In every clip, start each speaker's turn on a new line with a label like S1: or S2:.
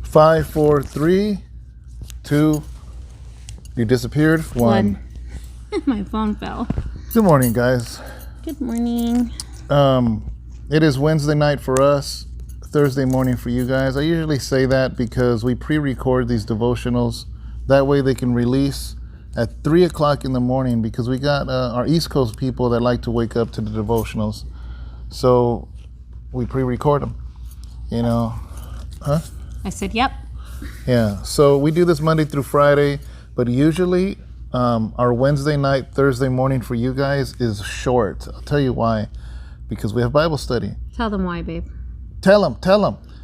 S1: 5, 4, 3, 2. You disappeared. 1.
S2: My phone fell.
S1: Good morning, guys.
S2: Good morning.
S1: It is Wednesday night for us, Thursday morning for you guys. I usually say that because we pre-record these devotionals. That way they can release at 3 o'clock in the morning, because we got our East Coast people that like to wake up to the devotionals. So we pre-record them, you know. Huh?
S2: I said, yep.
S1: Yeah, so we do this Monday through Friday, but usually our Wednesday night, Thursday morning for you guys is short. I'll tell you why. Because we have Bible study.
S2: Tell them why, babe.
S1: Tell them.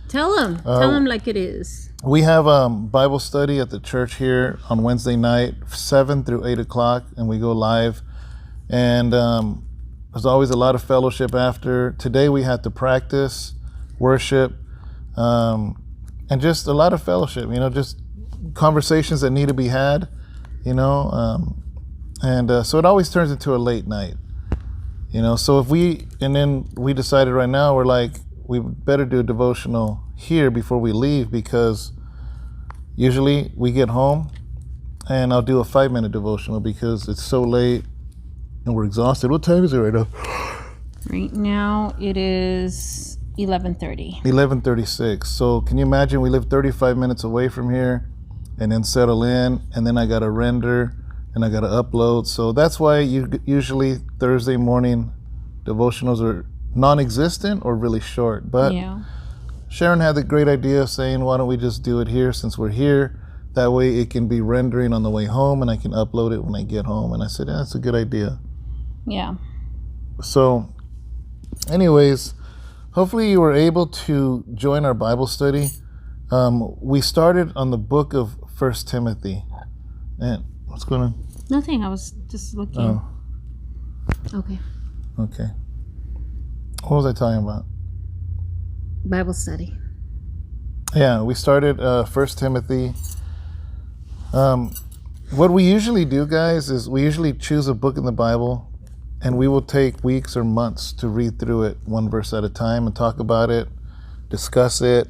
S2: Tell them like it is.
S1: We have Bible study at the church here on Wednesday night, 7 through 8 o'clock, and we go live. And there's always a lot of fellowship after. Today we had to practice, worship, and just a lot of fellowship, you know, just conversations that need to be had, you know. So it always turns into a late night, you know. So then we decided right now, we're like, we better do a devotional here before we leave, because usually we get home and I'll do a 5-minute devotional because it's so late and we're exhausted. What time is it right now?
S2: Right now it is 11:30.
S1: 11:36. So can you imagine, we live 35 minutes away from here and then settle in, and then I got to render and I got to upload. So that's why usually Thursday morning devotionals are non-existent or really short. But yeah. Sharon had the great idea of saying, why don't we just do it here since we're here? That way it can be rendering on the way home and I can upload it when I get home. And I said, yeah, that's a good idea. Yeah. So anyways, hopefully you were able to join our Bible study. We started on the book of 1 Timothy. And what's going on?
S2: Nothing. I was just looking. Oh. Okay.
S1: What was I talking about?
S2: Bible study.
S1: Yeah, we started 1 Timothy. What we usually do, guys, is we usually choose a book in the Bible, and we will take weeks or months to read through it one verse at a time and talk about it, discuss it.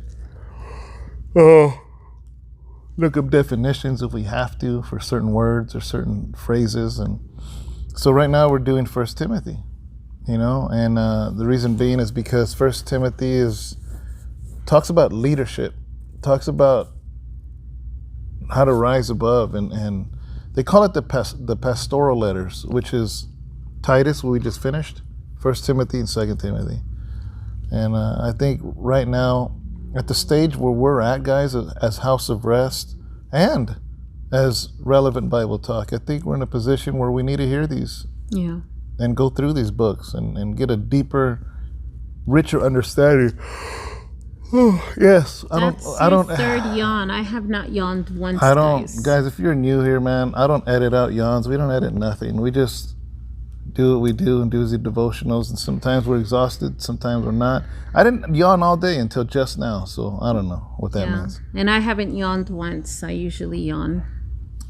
S1: Look up definitions if we have to for certain words or certain phrases. And so right now we're doing 1 Timothy, you know, and the reason being is because 1 Timothy talks about leadership, talks about how to rise above, and they call it the pastoral letters, which is Titus, what we just finished, 1 Timothy and 2 Timothy. And I think right now, at the stage where we're at, guys, as House of Rest and as Relevant Bible Talk, I think we're in a position where we need to hear these. Yeah. And go through these books and get a deeper, richer understanding. Yes, I don't.
S2: Third yawn. I have not yawned once. Guys,
S1: if you're new here, man, I don't edit out yawns. We don't edit nothing. We just do what we do and do the devotionals. And sometimes we're exhausted, sometimes we're not. I didn't yawn all day until just now, so I don't know what that means.
S2: And I haven't yawned once. I usually yawn.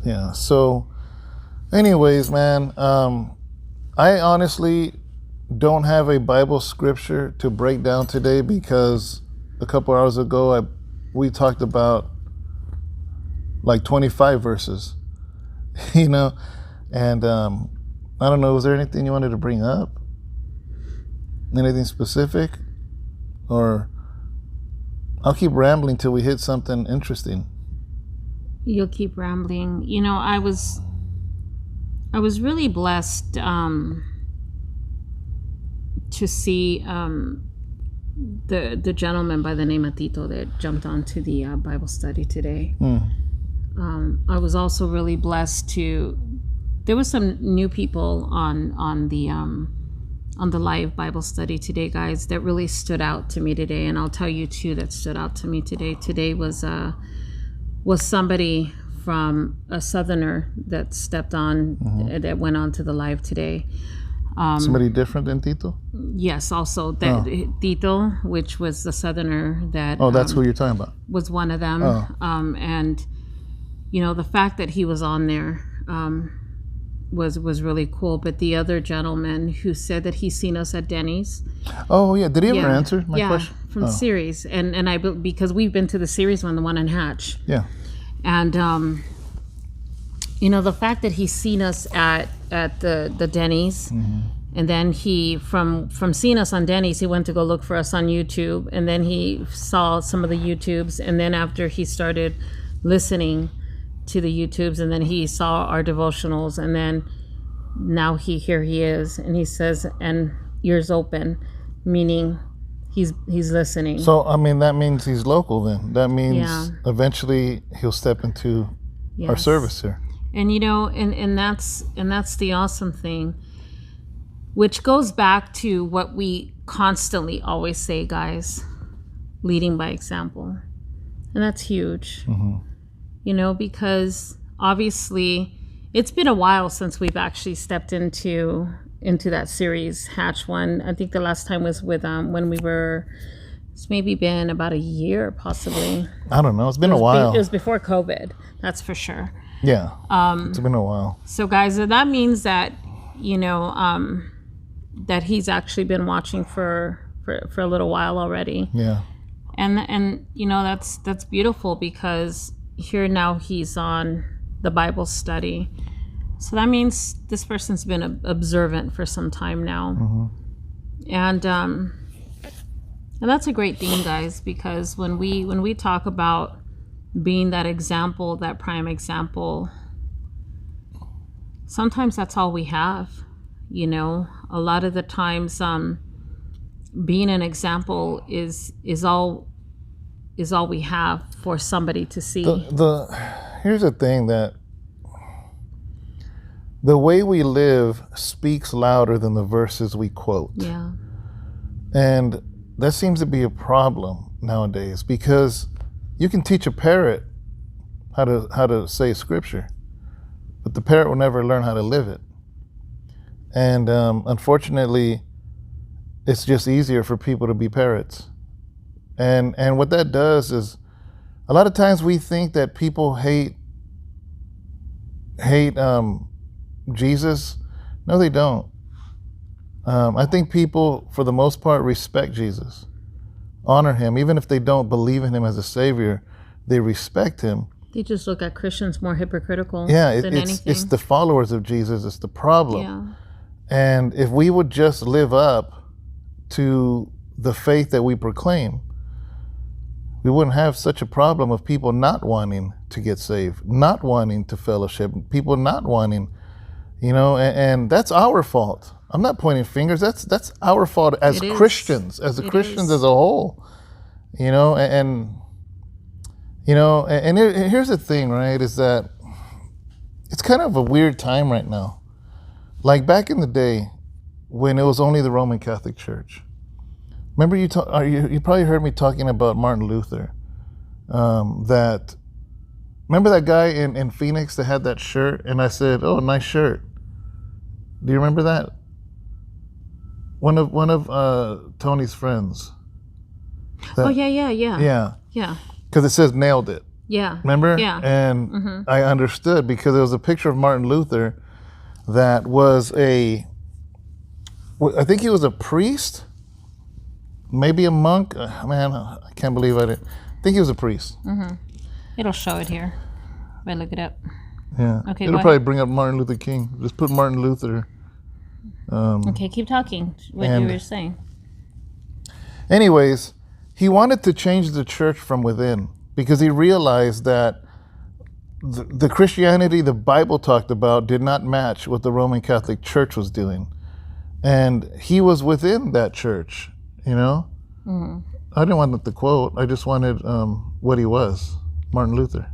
S1: Yeah. So, anyways, man, I honestly don't have a Bible scripture to break down today, because a couple hours ago we talked about like 25 verses, you know, and I don't know, was there anything you wanted to bring up? Anything specific? Or I'll keep rambling till we hit something interesting.
S2: You'll keep rambling. You know, I was really blessed to see the gentleman by the name of Tito that jumped onto the Bible study today. I was also really blessed there was some new people on the live Bible study today, guys, that really stood out to me today. And I'll tell you two that stood out to me today. Today was somebody from a Southerner that stepped on, that went on to the live today.
S1: Somebody different than Tito?
S2: Yes, also Tito, which was the Southerner that...
S1: Oh, that's who you're talking about?
S2: Was one of them. And, you know, the fact that he was on there was really cool. But the other gentleman who said that he's seen us at Denny's.
S1: Oh yeah, did he ever answer my question?
S2: From the series, and I because we've been to the series one, the one in Hatch.
S1: Yeah.
S2: And the fact that he's seen us at the Denny's, and then he from seeing us on Denny's, he went to go look for us on YouTube, and then he saw some of the YouTubes, and then after he started listening to the YouTubes, and then he saw our devotionals, and then now here he is, and he says, and ears open, meaning he's listening.
S1: So I mean, that means he's local then. That means eventually he'll step into our service here.
S2: And and that's the awesome thing, which goes back to what we constantly always say, guys, leading by example. And that's huge. Because obviously it's been a while since we've actually stepped into that series, Hatch one. I think the last time was with when we were, it's maybe been about a year, possibly.
S1: I don't know. It's been a while.
S2: It was before COVID, that's for sure.
S1: Yeah. It's been a while.
S2: So guys, that means that, that he's actually been watching for a little while already.
S1: Yeah.
S2: And that's beautiful, because here now he's on the Bible study. So that means this person's been observant for some time now. And that's a great thing, guys, because when we talk about being that example, that prime example, sometimes that's all we have. A lot of the times being an example is all we have for somebody to see.
S1: Here's the thing, that the way we live speaks louder than the verses we quote.
S2: Yeah.
S1: And that seems to be a problem nowadays, because you can teach a parrot how to say scripture, but the parrot will never learn how to live it. And unfortunately, it's just easier for people to be parrots. And what that does is, a lot of times we think that people hate Jesus. No, they don't. I think people, for the most part, respect Jesus, honor him. Even if they don't believe in him as a savior, they respect him.
S2: They just look at Christians more hypocritical
S1: than
S2: anything.
S1: It's the followers of Jesus. It's the problem.
S2: Yeah.
S1: And if we would just live up to the faith that we proclaim, we wouldn't have such a problem of people not wanting to get saved, not wanting to fellowship, people not wanting, and that's our fault. I'm not pointing fingers. That's our fault as Christians, as Christians as a whole, and here's the thing, right, is that it's kind of a weird time right now. Like back in the day when it was only the Roman Catholic Church. Remember you probably heard me talking about Martin Luther. Remember that guy in Phoenix that had that shirt, and I said, "Oh, nice shirt." Do you remember that? One of Tony's friends. Yeah. Because it says "nailed it."
S2: Yeah.
S1: Remember?
S2: Yeah.
S1: And I understood, because there was a picture of Martin Luther that was I think he was a priest, maybe a monk. Man, I can't believe I think he was a priest.
S2: It'll show it here. If I look it up.
S1: Yeah.
S2: Okay.
S1: It'll probably bring up Martin Luther King. Just put Martin Luther.
S2: Okay, keep talking. What you were saying.
S1: Anyways, he wanted to change the church from within, because he realized that the Christianity the Bible talked about did not match what the Roman Catholic Church was doing. And he was within that church, I didn't want the quote. I just wanted what he was, Martin Luther.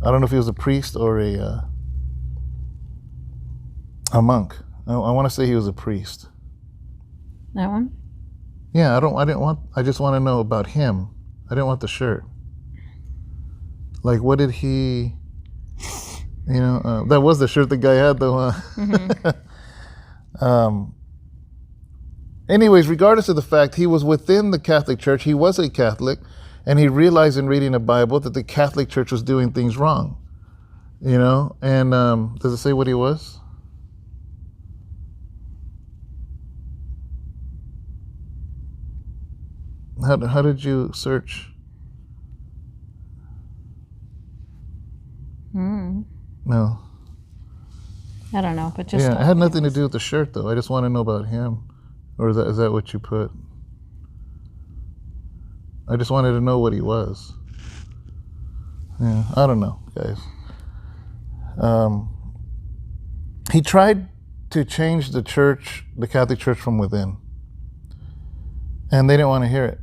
S1: I don't know if he was a priest or a monk. I want to say he was a priest.
S2: That one?
S1: Yeah, I just want to know about him. I didn't want the shirt. Like, what did he, that was the shirt the guy had though, anyways, regardless of the fact, he was within the Catholic Church. He was a Catholic, and he realized in reading the Bible that the Catholic Church was doing things wrong, and does it say what he was? How did you search? No.
S2: I don't know, but just
S1: Yeah, it had nothing to do with the shirt, though. I just want to know about him. Or is that what you put? I just wanted to know what he was. Yeah, I don't know, guys. He tried to change the church, the Catholic Church, from within. And they didn't want to hear it,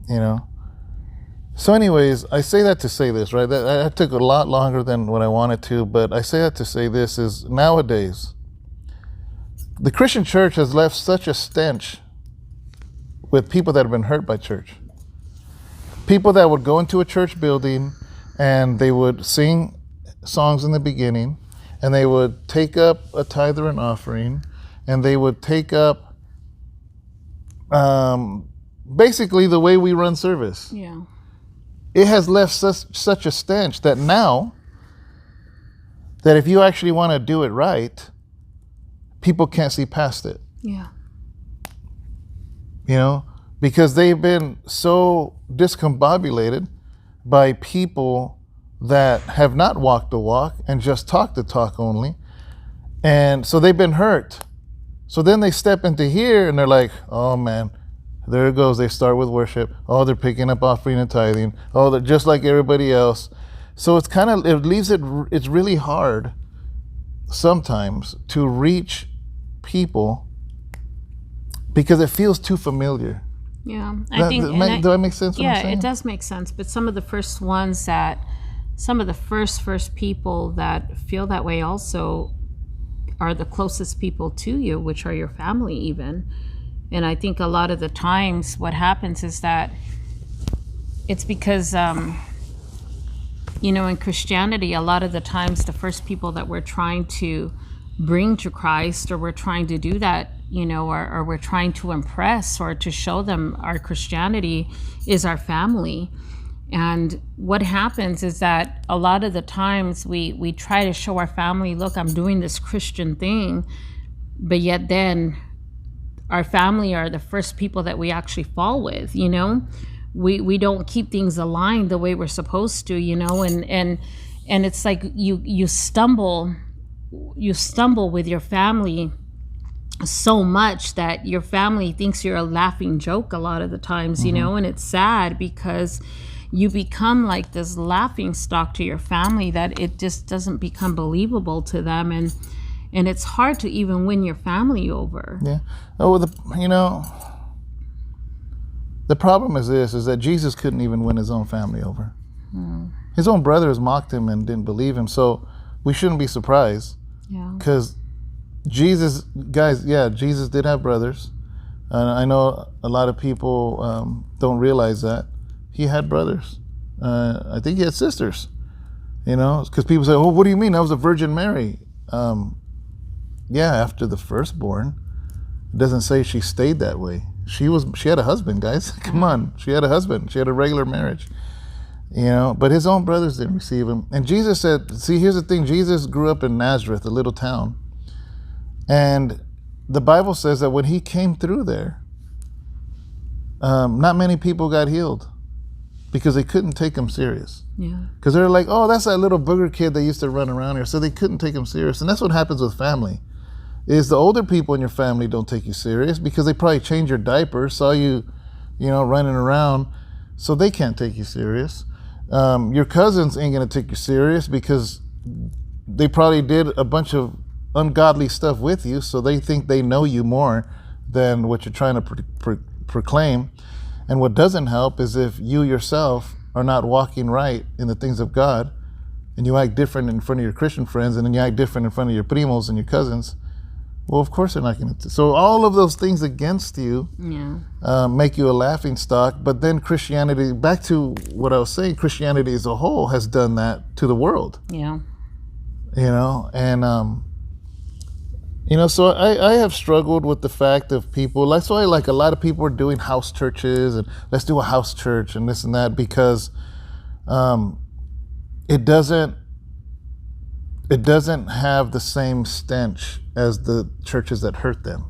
S1: you know? So anyways, I say that to say this, right? That took a lot longer than what I wanted to, but I say that to say this is nowadays, the Christian church has left such a stench with people that have been hurt by church. People that would go into a church building and they would sing songs in the beginning, and they would take up a tithe or an offering, and they would take up basically the way we run service.
S2: Yeah.
S1: It has left such a stench that now, that if you actually want to do it right, people can't see past it.
S2: Yeah.
S1: You know, because they've been so discombobulated by people that have not walked the walk and just talked the talk only. And so they've been hurt. So then they step into here and they're like, oh man, there it goes. They start with worship. Oh, they're picking up offering and tithing. Oh, they're just like everybody else. So it's it's really hard sometimes to reach people because it feels too familiar.
S2: Yeah.
S1: Do that make sense?
S2: Yeah, it does make sense. But some of the first people that feel that way also are the closest people to you, which are your family even. And I think a lot of the times what happens is that it's because, in Christianity, a lot of the times the first people that we're trying to bring to Christ, or we're trying to do that, or we're trying to impress or to show them our Christianity, is our family. And what happens is that a lot of the times we try to show our family, look, I'm doing this Christian thing, but yet then our family are the first people that we actually fall with, we don't keep things aligned the way we're supposed to, and it's like you stumble with your family so much that your family thinks you're a laughing joke a lot of the times, and it's sad because you become like this laughing stock to your family that it just doesn't become believable to them, and it's hard to even win your family over.
S1: Yeah. Oh, the problem is that Jesus couldn't even win his own family over. His own brothers mocked him and didn't believe him, so we shouldn't be surprised.
S2: Yeah.
S1: Because Jesus did have brothers. I know a lot of people don't realize that. He had brothers. I think he had sisters, because people say, oh, what do you mean? That was a Virgin Mary. After the firstborn. It doesn't say she stayed that way. She had a husband, guys. Come on. She had a husband. She had a regular marriage. But his own brothers didn't receive him. And Jesus said, see, here's the thing. Jesus grew up in Nazareth, a little town. And the Bible says that when he came through there, not many people got healed because they couldn't take him serious.
S2: Yeah.
S1: Because they're like, oh, that's that little booger kid that used to run around here. So they couldn't take him serious. And that's what happens with family. Is the older people in your family don't take you serious because they probably changed your diaper, saw you, running around, so they can't take you serious. Your cousins ain't gonna take you serious because they probably did a bunch of ungodly stuff with you, so they think they know you more than what you're trying to proclaim. And what doesn't help is if you yourself are not walking right in the things of God, and you act different in front of your Christian friends, and then you act different in front of your primos and your cousins. Well, of course they're not going to. So all of those things against you make you a laughing stock. But then Christianity, back to what I was saying, Christianity as a whole has done that to the world.
S2: Yeah.
S1: So I have struggled with the fact of people. That's why like a lot of people are doing house churches and let's do a house church and this and that because it doesn't have the same stench as the churches that hurt them.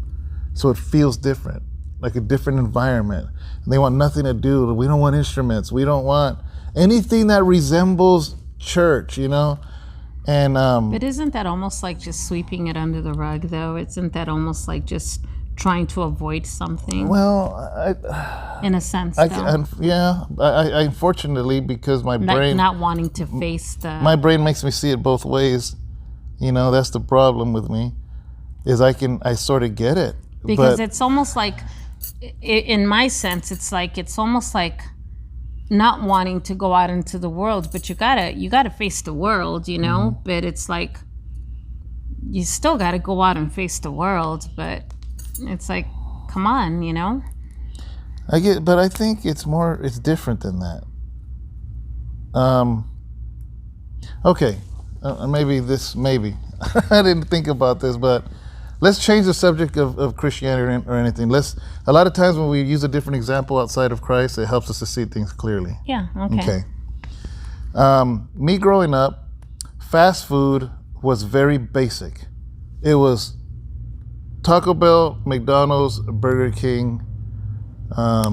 S1: So it feels different. like a different environment. They want nothing to do. We don't want instruments. We don't want anything that resembles church, you know? And
S2: but isn't that almost like just sweeping it under the rug, though? Isn't that almost like just trying to avoid something?
S1: well,
S2: In a sense,
S1: I
S2: though.
S1: I unfortunately, because my brain
S2: Not wanting to face the...
S1: my brain makes me see it both ways. You know, that's the problem with me, is I sort of get it.
S2: Because
S1: but,
S2: it's almost like, in my sense, it's almost like not wanting to go out into the world, but you gotta face the world, you know. But it's like you still gotta go out and face the world, but it's like, come on, you know.
S1: but I think it's different than that. Okay, maybe I didn't think about this, but let's change the subject of Christianity or anything. A lot of times when we use a different example outside of Christ, it helps us to see things clearly.
S2: Yeah, okay.
S1: Me growing up, fast food was very basic. It was Taco Bell, McDonald's, Burger King, a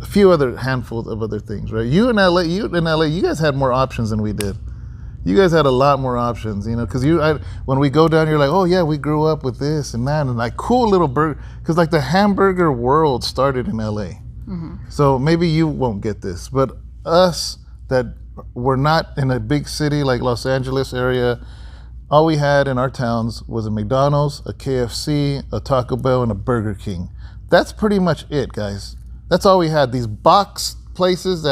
S1: few other handfuls of other things, right? You in LA, you guys had more options than we did. You guys had a lot more options, you know, because when we go down, you're like, oh yeah, we grew up with this and that, and like cool little burger, because like the hamburger world started in LA. So maybe you won't get this, but us that were not in a big city like Los Angeles area, all we had in our towns was a McDonald's, a KFC, a Taco Bell, and a Burger King. That's pretty much it, guys. That's all we had. These box places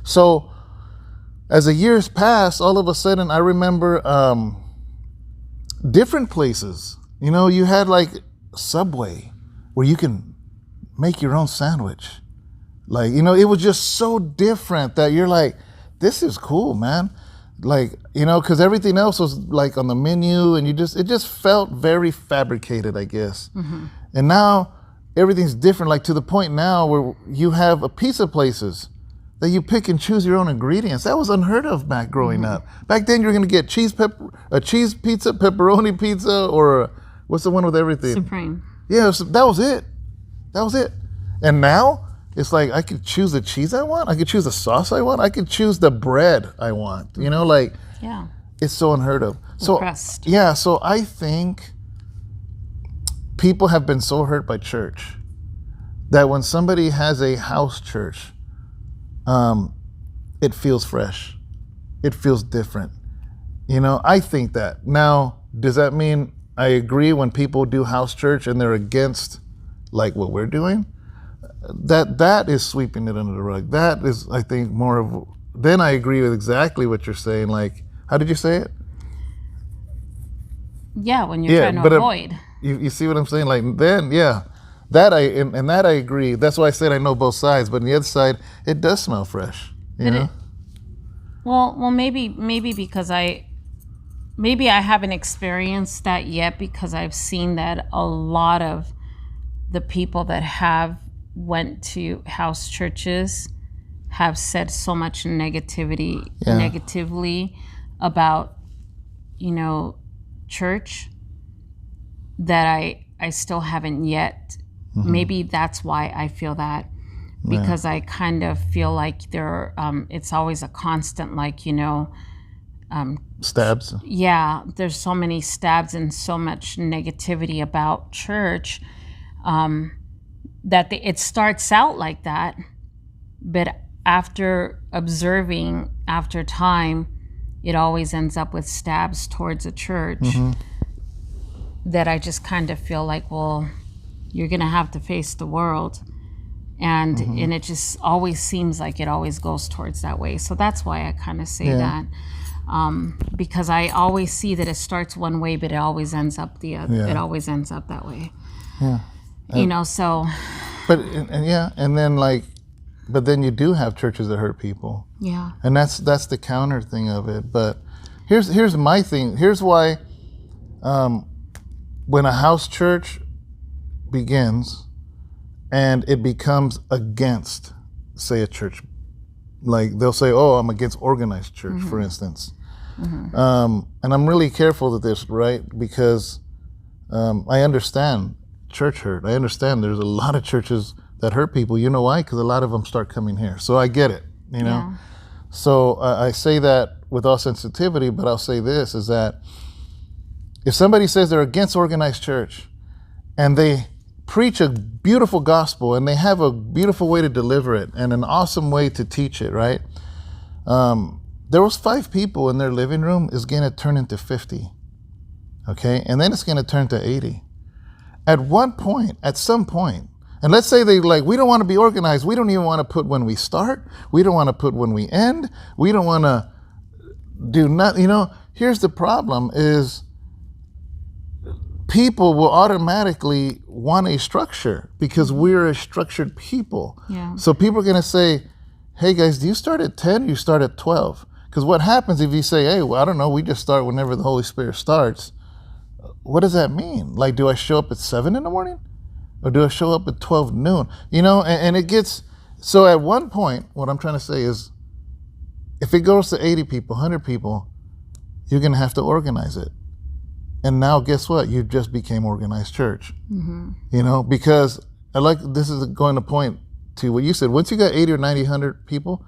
S1: so as the years passed, all of a sudden I remember different places. You know, you had like Subway where you can make your own sandwich. Like, you know, it was just so different that you're like, this is cool, man. Like, you know, because everything else was like on the menu, and it just felt very fabricated, I guess. And now everything's different, like to the point now where you have a pizza places that you pick and choose your own ingredients. That was unheard of back growing up. Back then, you're gonna get a cheese pizza, pepperoni pizza, or what's the one with everything?
S2: Supreme.
S1: Yeah, so that was it. And now it's like I could choose the cheese I want. I could choose the sauce I want. I could choose the bread I want. You know, like it's so unheard of.
S2: Impressed.
S1: So I think people have been so hurt by church that when somebody has a house church, it feels fresh. It feels different. You know, I think that. Now, does that mean I agree when people do house church and they're against like what we're doing? That is sweeping it under the rug. That is, I think, more of, then I agree with exactly what you're saying. Like, how did you say it?
S2: Yeah, when you're trying to avoid.
S1: You see what I'm saying? Like, then, yeah. That I agree. That's why I said I know both sides. But on the other side, it does smell fresh. You know?
S2: Well, maybe because I haven't experienced that yet, because I've seen that a lot of the people that have went to house churches have said so much negatively about, you know, church, that I still haven't yet. Maybe that's why I feel that, because I kind of feel like it's always a constant, like, you know,
S1: stabs.
S2: Yeah, there's so many stabs and so much negativity about church, that it starts out like that, but after observing, after time, it always ends up with stabs towards a church. That I just kind of feel like, well, you're gonna have to face the world, and it just always seems like it always goes towards that way. So that's why I kind of say that, because I always see that it starts one way, but it always ends up the other. It always ends up that way. You know, so. But
S1: then you do have churches that hurt people.
S2: Yeah.
S1: And that's the counter thing of it. But here's my thing. Here's why. When a house church begins and it becomes against, say, a church, like they'll say, oh, I'm against organized church, for instance. And I'm really careful with this, right? Because I understand church hurt. I understand there's a lot of churches that hurt people. You know why? Because a lot of them start coming here. So I get it, you know.
S2: Yeah.
S1: So I say that with all sensitivity, but I'll say this, is that if somebody says they're against organized church and they preach a beautiful gospel and they have a beautiful way to deliver it and an awesome way to teach it, right? There was 5 people in their living room is going to turn into 50, okay? And then it's going to turn to 80. At one point, at some point, and let's say they like, we don't want to be organized. We don't even want to put when we start. We don't want to put when we end. We don't want to do nothing. You know, here's the problem is people will automatically want a structure because we're a structured people.
S2: Yeah.
S1: So people are going to say, hey guys, do you start at 10 or you start at 12? Because what happens if you say, hey, well, I don't know, we just start whenever the Holy Spirit starts. What does that mean? Like, do I show up at 7 in the morning? Or do I show up at 12 noon? You know, and it gets, so at one point, what I'm trying to say is, if it goes to 80 people, 100 people, you're going to have to organize it. And now guess what? You just became organized church. Mm-hmm. You know, because this is going to point to what you said. Once you got 80 or 90, 100 people,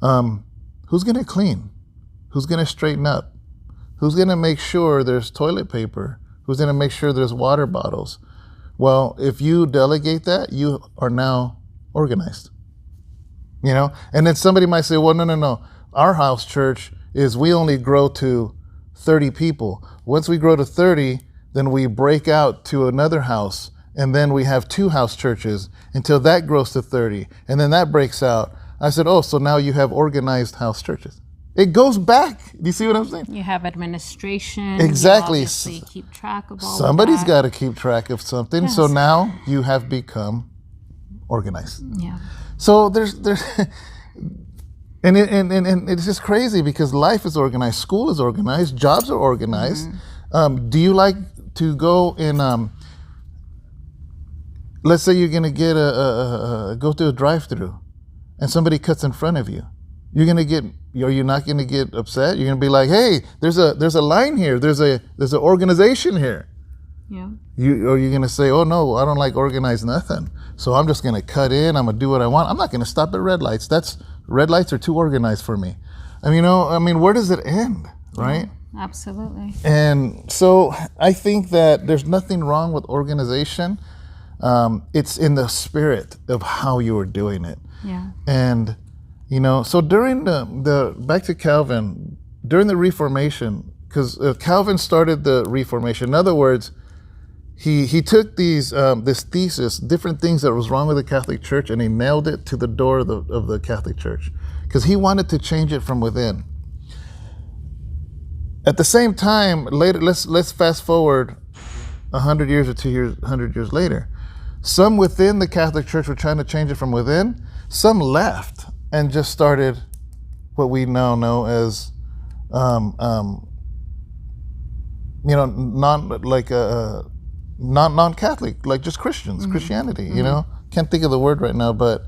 S1: who's going to clean? Who's going to straighten up? Who's going to make sure there's toilet paper? Who's going to make sure there's water bottles? Well, if you delegate that, you are now organized. You know? And then somebody might say, well, no. Our house church is we only grow to 30 people. Once we grow to 30, then we break out to another house. And then we have 2 house churches until that grows to 30. And then that breaks out. I said, oh, so now you have organized house churches. It goes back. Do you see what I'm saying?
S2: You have administration.
S1: Exactly.
S2: You obviously keep track of all
S1: Somebody's
S2: of that.
S1: got to keep track of something.
S2: Yes.
S1: So now you have become organized.
S2: Yeah.
S1: So there's and it's just crazy because life is organized, school is organized, jobs are organized. Mm-hmm. Do you like to go in? Let's say you're gonna get go through a drive-through, and somebody cuts in front of you. Are you not gonna get upset? You're gonna be like, hey, there's a line here. There's an organization here.
S2: Yeah.
S1: Or you're gonna say, oh no, I don't like organized nothing. So I'm just gonna cut in. I'm gonna do what I want. I'm not gonna stop at red lights. Red lights are too organized for me. Where does it end, right?
S2: Yeah, absolutely.
S1: And so I think that there's nothing wrong with organization. It's in the spirit of how you are doing it.
S2: Yeah.
S1: And so during the back to Calvin, during the Reformation, because Calvin started the Reformation. In other words, he took this thesis, different things that was wrong with the Catholic Church, and he nailed it to the door of the Catholic Church because he wanted to change it from within. At the same time, later, let's fast forward 100 years or 100 years later. Some within the Catholic Church were trying to change it from within. Some left and just started what we now know as, non-Catholic, like just Christians, mm-hmm. Christianity, mm-hmm. Can't think of the word right now, but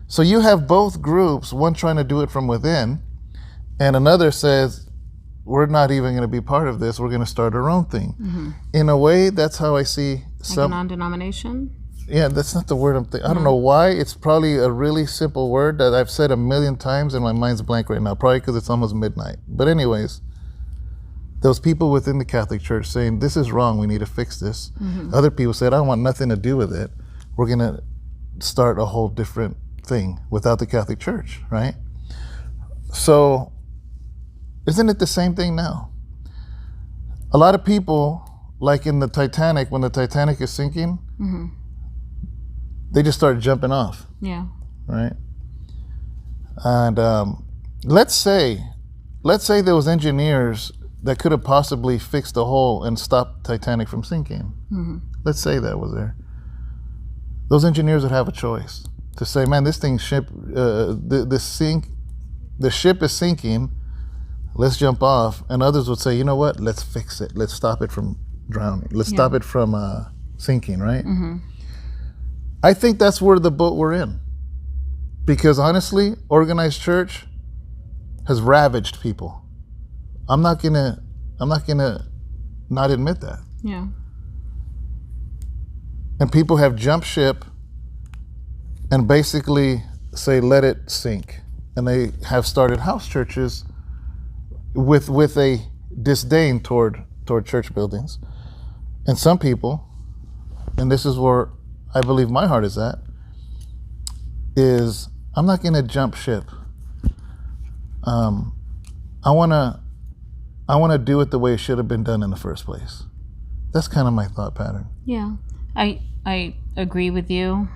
S1: so you have both groups, one trying to do it from within, and another says, we're not even going to be part of this, we're going to start our own thing. Mm-hmm. In a way, that's how I see some...
S2: Like a non-denomination?
S1: Yeah, that's not the word I'm thinking. I don't know why. It's probably a really simple word that I've said 1,000,000 times and my mind's blank right now, probably because it's almost midnight. But anyways, those people within the Catholic Church saying, this is wrong, we need to fix this. Mm-hmm. Other people said, I want nothing to do with it. We're going to start a whole different thing without the Catholic Church, right? So, isn't it the same thing now? A lot of people, like in the Titanic, when the Titanic is sinking, mm-hmm. they just start jumping off.
S2: Yeah.
S1: Right? And let's say there was engineers that could have possibly fixed the hole and stopped Titanic from sinking. Mm-hmm. Let's say that was there. Those engineers would have a choice to say, man, the ship is sinking, let's jump off. And others would say, you know what, let's fix it. Let's stop it from drowning. Let's stop it from sinking, right? Mm-hmm. I think that's where the boat we're in. Because honestly, organized church has ravaged people. I'm not gonna not admit that.
S2: Yeah.
S1: And people have jumped ship and basically say, let it sink. And they have started house churches with a disdain toward church buildings. And some people, and this is where I believe my heart is at, is I'm not going to jump ship. I want to do it the way it should have been done in the first place. That's kind of my thought pattern.
S2: Yeah, I agree with you.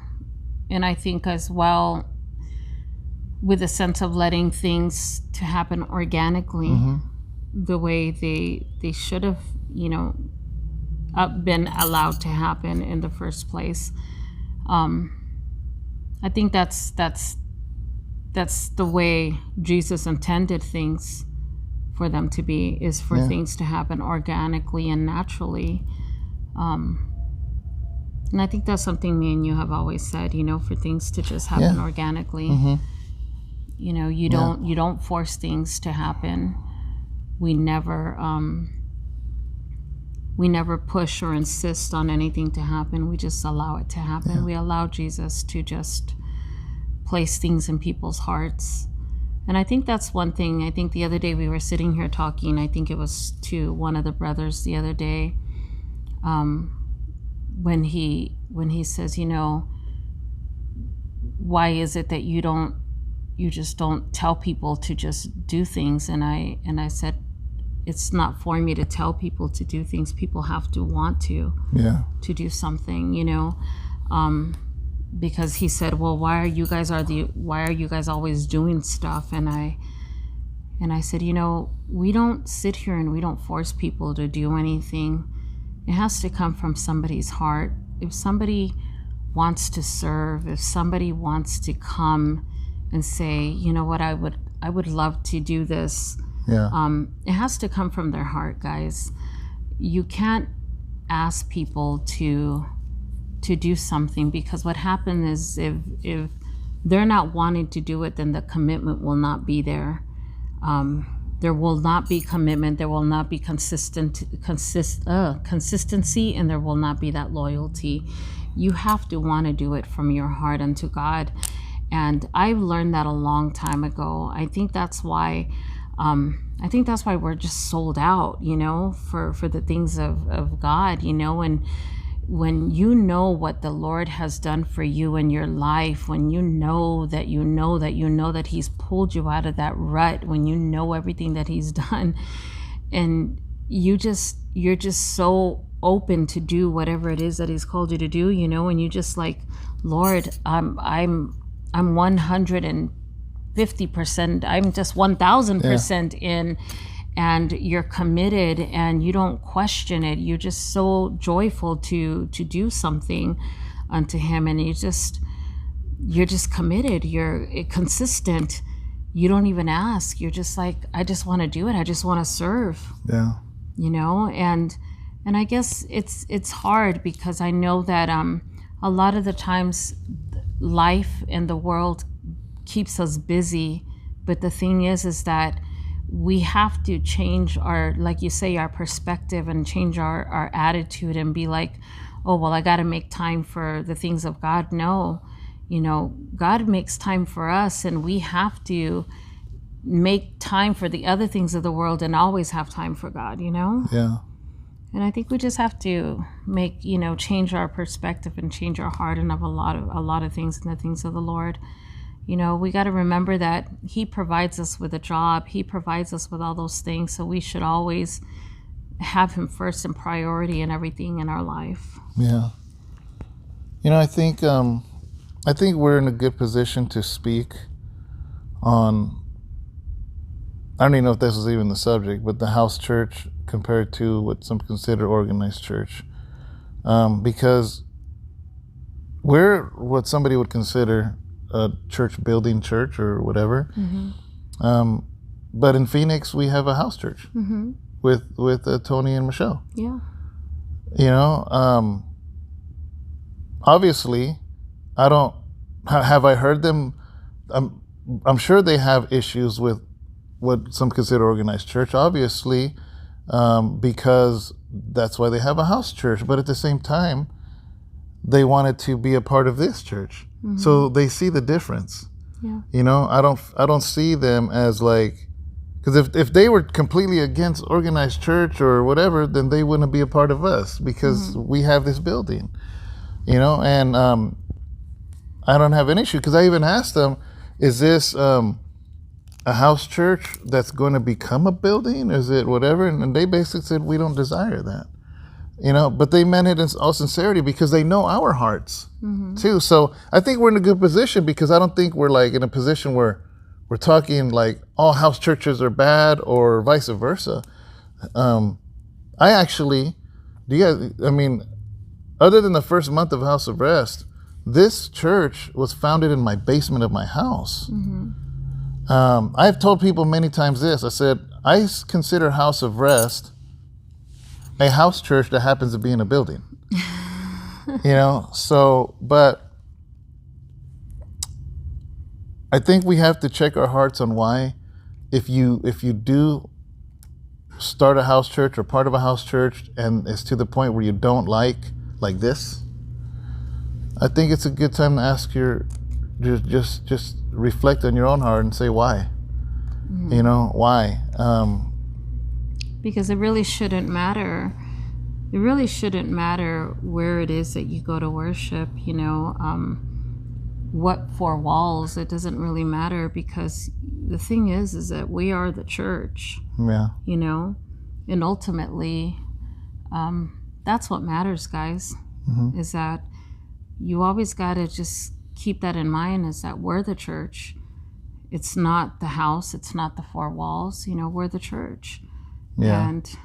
S2: And I think as well, with a sense of letting things to happen organically, the way they should have, been allowed to happen in the first place. I think that's the way Jesus intended things for them to be, is for things to happen organically and naturally. And I think that's something me and you have always said, for things to just happen organically. You don't force things to happen. We never push or insist on anything to happen. We just allow it to happen. We allow Jesus to just place things in people's hearts. And I think that's one thing. I think the other day we were sitting here talking, I think it was to one of the brothers the other day, when he says, why is it that you just don't tell people to just do things? And I said, it's not for me to tell people to do things. People have to want to do something, because he said, well, why are you guys always doing stuff? And I said, we don't sit here and we don't force people to do anything. It has to come from somebody's heart. If somebody wants to serve, if somebody wants to come and say, you know what, I would love to do this. It has to come from their heart, guys. You can't ask people to do something, because what happens is if they're not wanting to do it, then the commitment will not be there. There will not be commitment. There will not be consistency, and there will not be that loyalty. You have to want to do it from your heart unto God. And I've learned that a long time ago. I think that's why we're just sold out, for the things of God, and when you know what the Lord has done for you in your life, when you know that he's pulled you out of that rut, when you know everything that he's done, and you're just so open to do whatever it is that he's called you to do, and you just like, Lord, I'm 150%, I'm just 1000% in, and you're committed and you don't question it. You're just so joyful to do something unto him, and you're just committed. You're consistent. You don't even ask. You're just like, I just want to do it. I just want to serve. And I guess it's hard, because I know that a lot of the times life in the world keeps us busy, but the thing is that we have to change our, like you say, our perspective, and change our attitude, and be like, oh, well, I got to make time for the things of God. No, God makes time for us, and we have to make time for the other things of the world and always have time for God, And I think we just have to make, change our perspective and change our heart and of a lot of things in the things of the Lord. We got to remember that he provides us with a job. He provides us with all those things. So we should always have him first in priority in everything in our life.
S1: Yeah. I think we're in a good position to speak on, I don't even know if this is even the subject, but the house church compared to what some consider organized church. Because we're what somebody would consider a church building church or whatever. But in Phoenix, we have a house church with Tony and Michelle. Obviously, have I heard them? I'm sure they have issues with what some consider organized church, obviously, because that's why they have a house church. But at the same time, they wanted to be a part of this church. So they see the difference.
S2: Yeah.
S1: You know, I don't see them as like, because if they were completely against organized church or whatever, then they wouldn't be a part of us, because we have this building, you know. And I don't have an issue, because I even asked them, is this a house church that's going to become a building? Is it whatever? And they basically said, we don't desire that. You know, but they meant it in all sincerity, because they know our hearts too. So I think we're in a good position, because I don't think we're like in a position where we're talking like all house churches are bad or vice versa. I actually, I mean, other than the first month of House of Rest, this church was founded in my basement of my house. I've told people many times this. I said, I consider House of Rest a house church that happens to be in a building. You know, so, but I think we have to check our hearts on why, if you do start a house church or part of a house church and it's to the point where you don't like this, I think it's a good time to ask just reflect on your own heart and say why. You know, why?
S2: Because it really shouldn't matter. It really shouldn't matter where it is that you go to worship, you know, what four walls. It doesn't really matter, because the thing is that we are the church.
S1: Yeah.
S2: You know, and ultimately, that's what matters, guys, is that you always got to just keep that in mind, is that we're the church. It's not the house. It's not the four walls. You know, we're the church.
S1: Yeah.
S2: And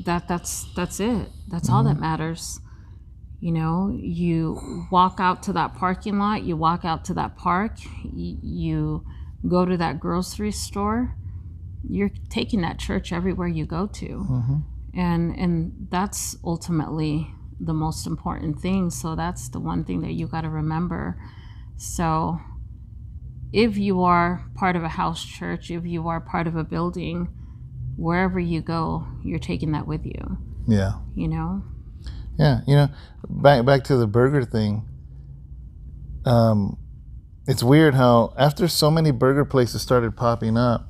S2: that's it. That's all that matters. You know, you walk out to that parking lot, you walk out to that park, you go to that grocery store, you're taking that church everywhere you go to. And that's ultimately the most important thing. So that's the one thing that you got to remember. So if you are part of a house church, if you are part of a building, wherever you go, you're taking that with you.
S1: Yeah.
S2: You know?
S1: Yeah. You know, back to the burger thing. It's weird how after so many burger places started popping up,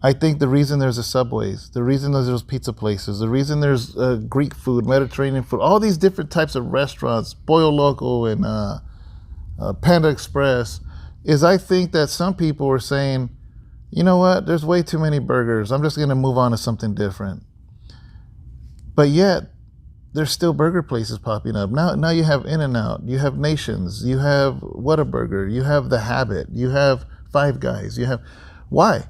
S1: I think the reason there's a Subways, the reason there's those pizza places, the reason there's Greek food, Mediterranean food, all these different types of restaurants, Pollo Loco and Panda Express, is I think that some people were saying, you know what, there's way too many burgers. I'm just going to move on to something different. But yet, there's still burger places popping up. Now you have In-N-Out, you have Nations, you have Whataburger, you have The Habit, you have Five Guys, you have... Why?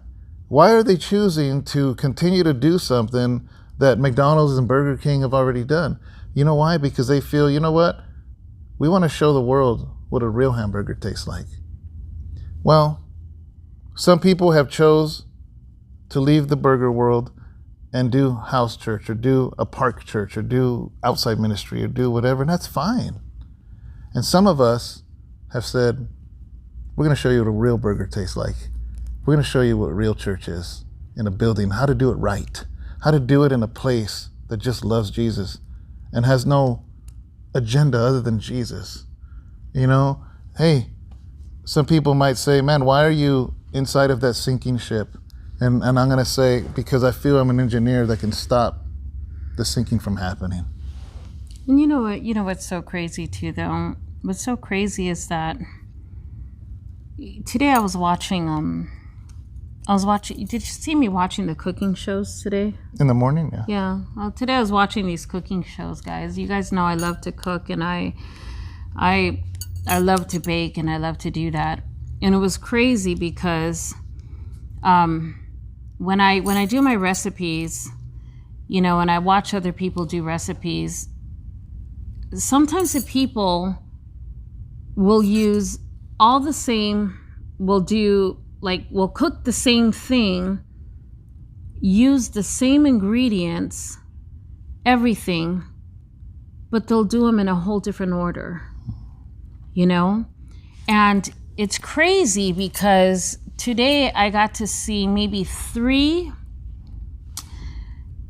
S1: Why are they choosing to continue to do something that McDonald's and Burger King have already done? You know why? Because they feel, you know what? We want to show the world what a real hamburger tastes like. Well, some people have chose to leave the burger world and do house church or do a park church or do outside ministry or do whatever, and that's fine. And some of us have said, we're going to show you what a real burger tastes like. We're going to show you what real church is in a building, how to do it right, how to do it in a place that just loves Jesus and has no agenda other than Jesus. You know, hey, some people might say, man, why are you inside of that sinking ship? And I'm going to say, because I feel I'm an engineer that can stop the sinking from happening.
S2: And you know what? You know what's so crazy too, though? What's so crazy is that today I was watching. Did you see me watching the cooking shows today?
S1: In the morning, yeah.
S2: Yeah. Well, today I was watching these cooking shows, guys. You guys know I love to cook, and I love to bake, and I love to do that. And it was crazy because when I do my recipes, you know, and I watch other people do recipes, sometimes the people will use all the same, will cook the same thing, use the same ingredients, everything, but they'll do them in a whole different order, you know? And it's crazy because today I got to see maybe three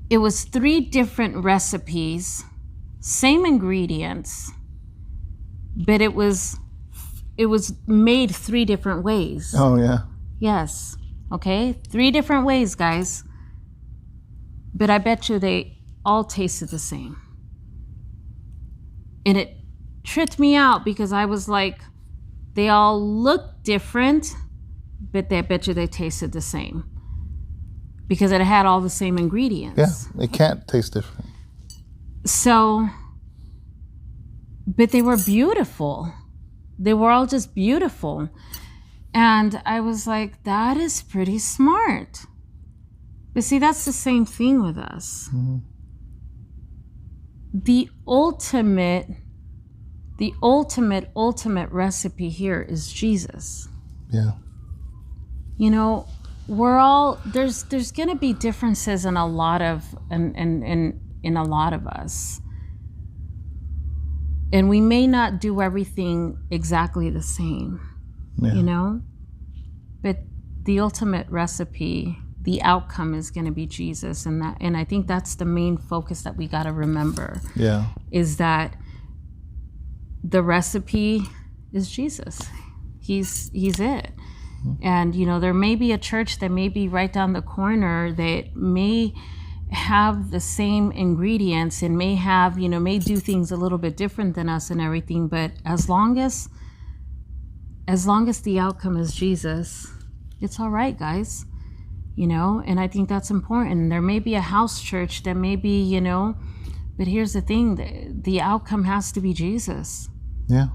S2: different recipes same ingredients, but it was made 3 different ways.
S1: Oh, yeah.
S2: Yes. Okay? 3 different ways, guys. But I bet you they all tasted the same. And it tripped me out because I was like, they all look different, but I bet you they tasted the same. Because it had all the same ingredients.
S1: Yeah, it can't taste different.
S2: So, but they were beautiful. They were all just beautiful. And I was like, that is pretty smart. But see, that's the same thing with us. Mm-hmm. The ultimate recipe here is Jesus.
S1: Yeah.
S2: You know, we're all, there's going to be differences in a lot of, in a lot of us. And we may not do everything exactly the same, you know, but the ultimate recipe, the outcome is going to be Jesus. And I think that's the main focus that we got to remember.
S1: Yeah.
S2: Is that the recipe is Jesus. He's it. And, you know, there may be a church that may be right down the corner that may have the same ingredients and may have, you know, may do things a little bit different than us and everything. But as long as the outcome is Jesus, it's all right, guys. You know, and I think that's important. There may be a house church that may be, you know, but here's the thing, the outcome has to be Jesus.
S1: Yeah.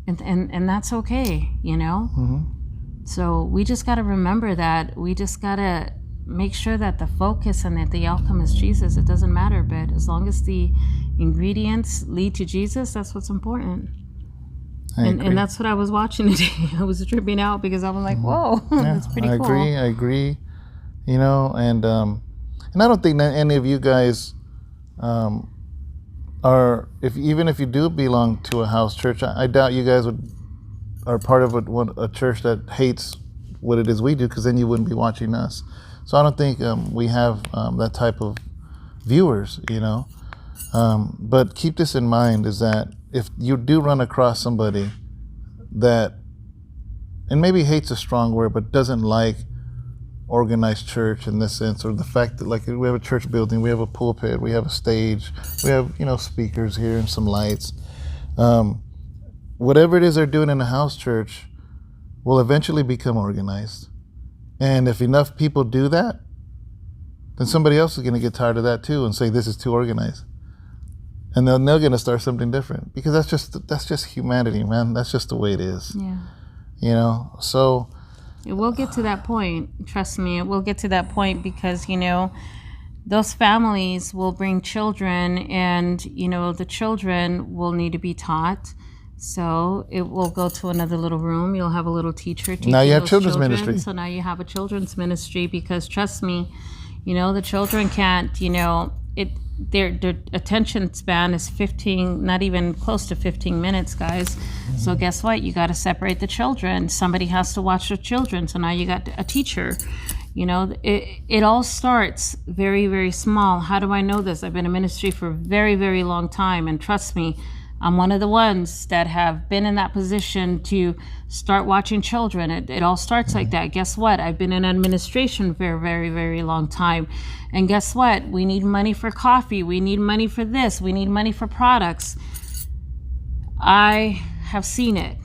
S2: And that's okay, you know? Mm-hmm. So we just got to remember that. We just got to make sure that the focus and that the outcome is Jesus. It doesn't matter, but as long as the ingredients lead to Jesus, that's what's important. And that's what I was watching today. I was tripping out because I was like, whoa, that's pretty cool.
S1: I agree. You know, and I don't think that any of you guys are, even if you do belong to a house church, I doubt you guys are part of a church that hates what it is we do, because then you wouldn't be watching us. So I don't think we have that type of viewers, you know. But keep this in mind, is that if you do run across somebody that, and maybe hate's a strong word, but doesn't like organized church in this sense, or the fact that, like, we have a church building, we have a pulpit, we have a stage, we have, you know, speakers here and some lights. Whatever it is they're doing in a house church will eventually become organized. And if enough people do that, then somebody else is going to get tired of that too and say this is too organized. And then they're going to start something different, because that's just humanity, man. That's just the way it is.
S2: Yeah.
S1: You know, so
S2: it will get to that point. Trust me, it will get to that point, because, you know, those families will bring children, and, you know, the children will need to be taught. So it will go to another little room. You'll have a little teacher teaching.
S1: Now you have
S2: those
S1: children's
S2: children.
S1: ministry.
S2: So now you have a children's ministry, because trust me, you know, the children can't, you know, their attention span is 15, not even close to 15 minutes, guys. Mm-hmm. So guess what? You got to separate the children. Somebody has to watch the children. So now you got a teacher. You know, it all starts very, very small. How do I know this? I've been in ministry for a very, very long time. And trust me, I'm one of the ones that have been in that position to start watching children. It all starts like that. Guess what? I've been in administration for a very, very long time. And guess what? We need money for coffee. We need money for this. We need money for products. I have seen it,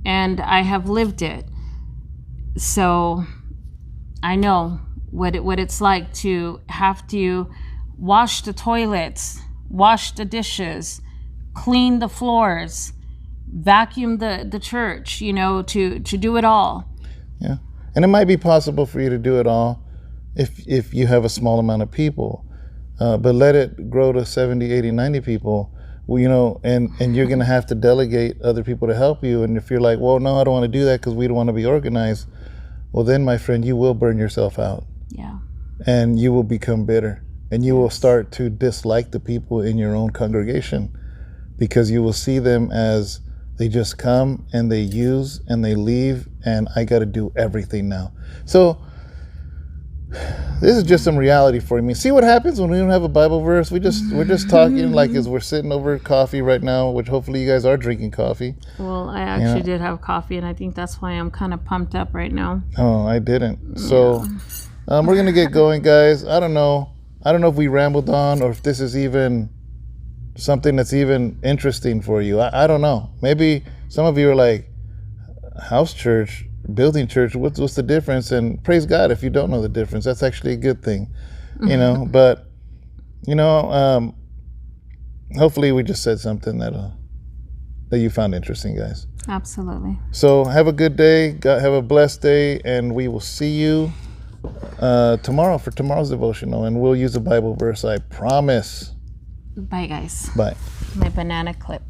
S2: and I have lived it. So I know what it's like to have to wash the toilets, wash the dishes, clean the floors, vacuum the church, you know, to do it all.
S1: Yeah. And it might be possible for you to do it all if you have a small amount of people, but let it grow to 70, 80, 90 people, you know, and you're going to have to delegate other people to help you. And if you're like, well, no, I don't want to do that because we don't want to be organized, well, then, my friend, you will burn yourself out.
S2: Yeah.
S1: And you will become bitter, and you will start to dislike the people in your own congregation, because you will see them as they just come and they use and they leave, and I got to do everything now. So this is just some reality for me. See what happens when we don't have a Bible verse? We're just talking like as we're sitting over coffee right now, which hopefully you guys are drinking coffee.
S2: Well, I actually did have coffee, and I think that's why I'm kind of pumped up right now.
S1: Oh, I didn't. So we're gonna get going, guys. I don't know if we rambled on or if this is even something that's even interesting for you. I don't know. Maybe some of you are like, house church, building church, what's the difference? And praise God if you don't know the difference. That's actually a good thing, but hopefully we just said something that you found interesting, guys.
S2: Absolutely.
S1: So have a good day. Have a blessed day, and we will see you tomorrow for tomorrow's devotional, and we'll use a Bible verse, I promise.
S2: Bye, guys.
S1: Bye.
S2: My banana clip.